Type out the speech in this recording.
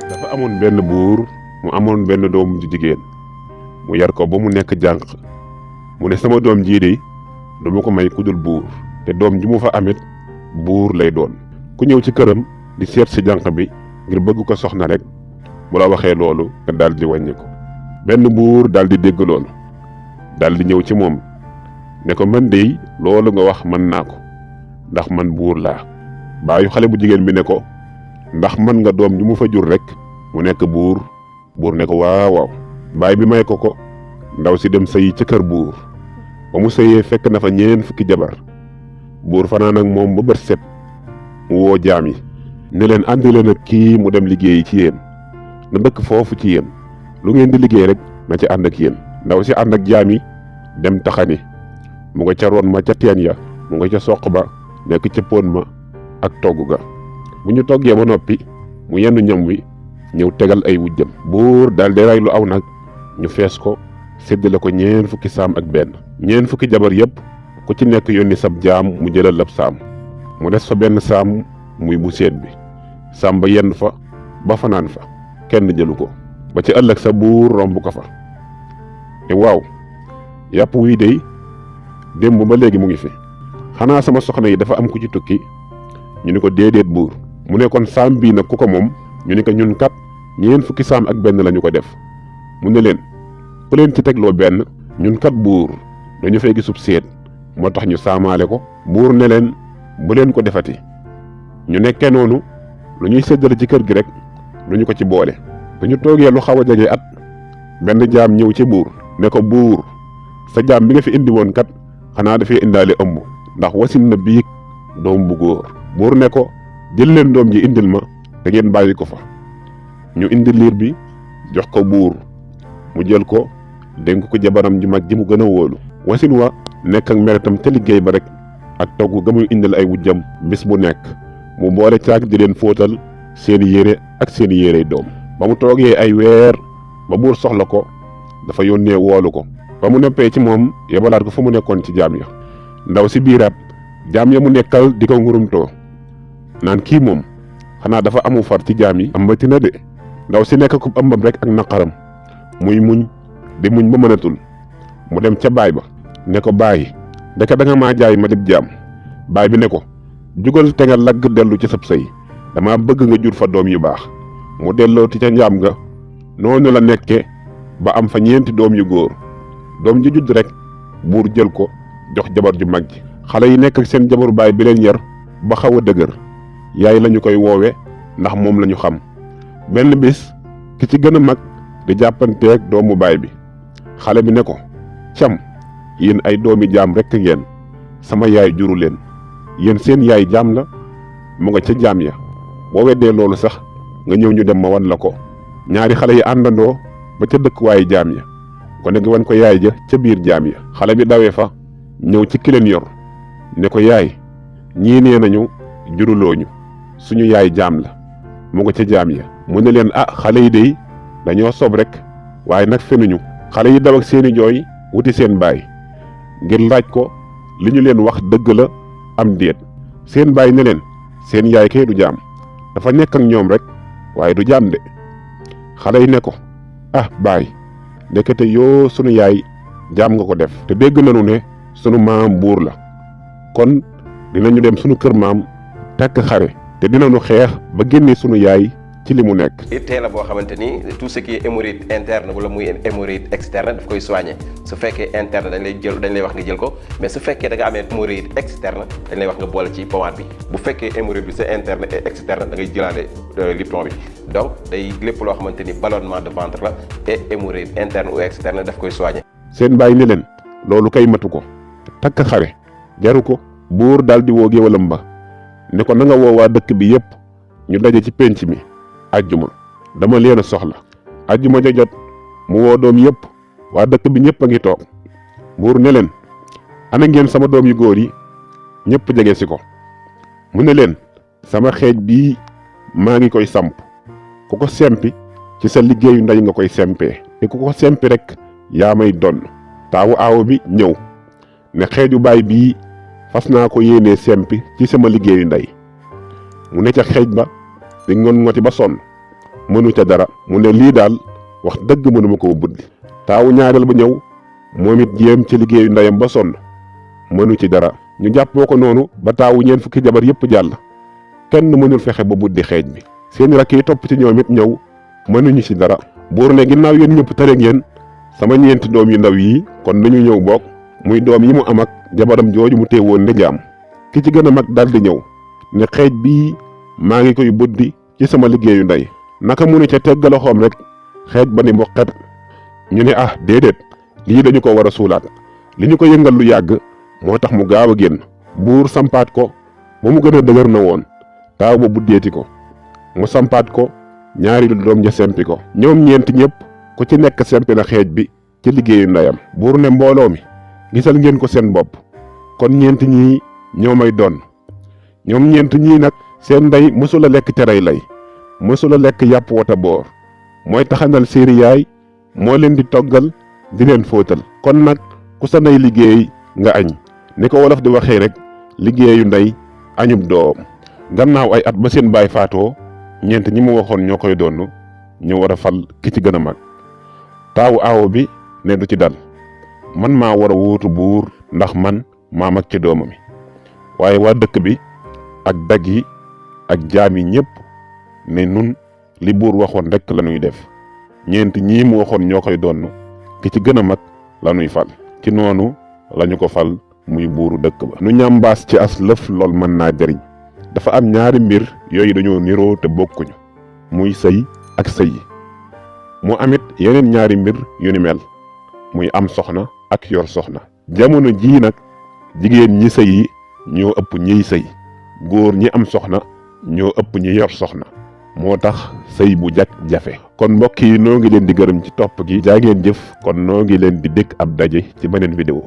dafa amoon benn buur mu amoon benn doom ju jigéen mu yar ko ba mu nekk jànq mu ne sama doom jii de duma ko may ku dul buur te doom ji mu fa amit buur lay doon. ku ñëw ci këram di seet si jànq bi ngir bëgg ko soxna rek bu la waxee loolu nga daal di wàññi ko. benn buur daal di dégg loolu daal di ñëw ci moom ne ko man de loolu nga wax mën naa ko ndax man buur laa. baayu xale bu jigéen bi ne ko ndax mën nga doom ji mu fa jur rek mu nekk buur. buur ne ko waaw waaw. baay bi may ko ndaw si dem sëyi ca kër buur ba mu sëyee fekk na fa 4 fukki jabar. buur fanaan ak moom ba bët set mu woo jaam yi ne leen àndi leen ak kii mu dem liggéeyi ci yéen na dëkk foofu ci yéen lu ngeen di liggéey rek na ci ànd ak yéen. ndaw si ànd ak jaam yi dem taxani mu nga ca roon ma ca teen ya mu nga ca soq ba nekk ca pon ma ak togg ga. bu ñu toggee ba noppi mu yenn ñam wi ñëw tegal ay wujjam. buur daal di rey lu aw nag ñu fees ko séddale ko 4 fukki saam ak benn. 4 fukki jabar yépp ku ci nekk yónni sab jaam mu jëlal ab saam mu des fa benn saam muy bu seet bi. saam ba yenn fa ba fanaan fa kenn jëlu ko ba ci ëllëg sa buur romb ko fa te waaw yàpp wii dey démb ba léegi mu ngi fi xanaa sama soxna yi dafa am ku ci tukki ñu ni ko déedéet buur. mu ne kon saam bii nag ku ko moom ñu ni ko ñun kat 4 fukki saam ak benn lañu ko def. mu ne leen ku leen ci tegloo benn ñun kat buur dañu fay gisub seet moo tax ñu saamaale ko. buur ne leen bu leen ko defati ñu nekkee noonu lu ñuy séddale ci kër gi rek duñu ko ci boole. dañu toogee lu xaw a jege at benn jaam ñëw ci buur ne ko buur sa jaam bi nga fi indi woon kat xanaa dafay indaale ëmb ndax wasin na biig doom bu góor. buur ne ko jël leen doom ji indil ma te ngeen bàyyi ko fa. ñu indi liir bi jox ko buur mu jël ko dénk ko jabaram ju mag ji mu gën a wóolu. wasin wa nekk ak meritam te liggéey ba rek ak togg ga muy indil ay wujjam bis bu nekk mu boole caag di leen fóotal seeni yére ak seeni yérey doom. ba mu toogee ay weer ba buur soxla ko dafa yónnee woolu ko. ba mu noppee ci moom yebalaat ko fa mu nekkoon ci jaam ya. ndaw si biiraat jaam ya mu nekkal di ko ngurumtoo naan kii moom xanaa dafa amu far ci jaam yi ambati na de. ndaw si nekk ko ëmbam rek ak naqaram muy muñ di muñ ba mënatul mu dem ca baay ba ne ko baay ndeke da nga maa jaay ma dib jaam. baay bi ne ko jugal te nga lagg dellu ci sab sëy dama bëgg nga jur fa doom yu baax. mu delloo ti ca njaam nga noonu la nekke ba am fa 4 doom yu góor. doom ji judd rek buur jël ko jox jabar ju mag ji. xale yi nekk ak seen jabaru baay bi leen yar ba xaw a dëgër yaay lañu koy woowe ndax moom lañu xam. benn bis ki ci gën a mag di jàppanteeg doomu baay bi. xale bi ne ko cam yéen ay doomi jaam rekk ngeen sama yaay juru leen yéen seen yaay jaam la mu nga ca jaam ya boo weddee loolu sax nga ñëw ñu dem ma wan la ko. ñaari xale yi àndandoo ba ca dëkkuwaayu jaam ya gone gi wan ko yaay ja ca biir jaam ya. xale bi dawee fa ñëw ci ki leen yor ne ko yaay ñii nee nañu jurulooñu suñu yaay jaam la mu nga ca jaam ya. mu ne leen xale yi dey dañoo sob rek waaye nag fenuñu. xale yi daw ak seeni jooy wuti seen baay ngir laaj ko li ñu leen wax dëgg la am déet. seen baay ne leen seen yaay kay du jaam dafa nekk ak ñoom rek waaye du jaam de. xale yi ne ko baay ndekete yoo sunu yaay jaam nga ko def te dégg nañu ne sunu maam buur la kon dinañu dem sunu kër maam takk xare te dinañu xeex ba génne sunu yaay ci li mu nekk. tee la boo xamante ni tout ce qui est hémorroïde interne wala muy hémorroïde externe daf koy soigner su fekkee interne dañ lay wax nga jël ko mais su fekkee da nga amee hémorroïde externe dañ lay wax nga boole ci pommade bi. bu fekkee hémorroïde bi c'est interne et externe da ngay jëlaale Lipton bi donc day lépp loo xamante ni ballonnement de ventre la et hémorroïde interne ou externe daf koy soigner. seen bàyyi ni leen loolu kay matu ko takk xare jaru ko. buur daal di woo géwalam ba ne ko na nga woo waa dëkk bi yépp ñu daje ci penc mi ajjuma dama leen a soxla. ajjuma ja jot mu woo doom yépp waa dëkk bi ñëpp a ngi toog. buur ne leen ana ngeen sama doom yu góor yi ñëpp jege si ko. mu ne leen sama xeej bii maa ngi koy samp ku ko sempi ci sa liggéeyu ndey nga koy sempee te ku ko sempi rek yaa may donn. taawu aawo bi ñëw ne xeeju baay bii fas naa ko yéenee sempi ci sama liggéeyu ndey. mu ne ca xeej ba di ngon ngoti ba sonn mënu ca dara mu ne lii daal wax dëgg mënuma koo buddi. taawu ñaareel ba ñëw moom it jéem ci liggéeyu ndeyam ba sonn mënu ci dara ñu jàppoo ko noonu ba taawu ñeent fukki jabar yépp jàll kenn mënul fexe ba buddi xeej bi. seeni rakk yi topp ci ñoom it ñëw mënuñu ci dara. buur ne ginnaaw yéen ñëpp tëre ngeen sama ñeenti doom yu ndaw yi kon nañu ñëw bokk muy doom yi mu am ak jabaram jooju mu téewoon di jaam. ki ci gën a mag daldi ñëw ne xeej bii maa ngi koy buddi ci sama liggéeyu ndey. naka mu ne ca teggaloxoom rek xeej ba ni mboqet ñu ne ah déedéet lii dañu ko war a suulaat li ñu ko yëngal lu yàgg moo tax mu gaaw a génn. buur sampaat ko ba mu gën a dëgër na woon taaw ba buddeeti ko mu sampaat ko ñaari doom ja sempi ko. ñoom ñeent ñëpp ku ci nekk sempi na xeej bi ci liggéeyu ndeyam. buur ne mbooloo mi gisal ngeen ko seen bopp kon ñeent ñii ñoo may doon. ñoom ñeent ñii nag seen ndey mësula lekk terey lay mësula lekk yàpp wata boor mooy taxanal séeri yaay moo leen di toggal di leen fóotal. kon nag ku sa ndey liggéey nga añ ni ko wolof di waxee rek liggéeyu ndey añub doom. gannaaw ay at ba seen baay faatoo ñeent ñi mu waxoon ñoo koy doon ñu war a fal ki ci gën a mag. taawu aawo bi ne du ci dal man maa war a wuutu buur ndax man maa mag ci doomam mi waaye waa dëkk bi ak dag yi ak jaam yi ñëpp ne nun li buur waxoon rek la ñuy def. ñeent ñii mu waxoon ñoo koy doon ki ci gën a mag la ñuy fal. ci noonu lañu ko fal muy buuru dëkk ba. nu ñambaas ci as lëf lool mën naa jariñ. dafa am ñaari mbir yooyu dañoo niroo te bokkuñu muy sëy ak sëyi. mu amit yeneen ñaari mbir yu ni mel muy am soxna ak yor soxna. jamono jii nag jigéen ñi sëyi ñoo ëpp ñiy sëy góor ñi am soxna ñoo ëpp ñi yor soxna moo tax sëy bu jag jafe. kon mbokk yi noo ngi leen di gërëm ci topp gi jaa ngeen jëf kon noo ngi leen di dëkk ab daje ci beneen vidéo.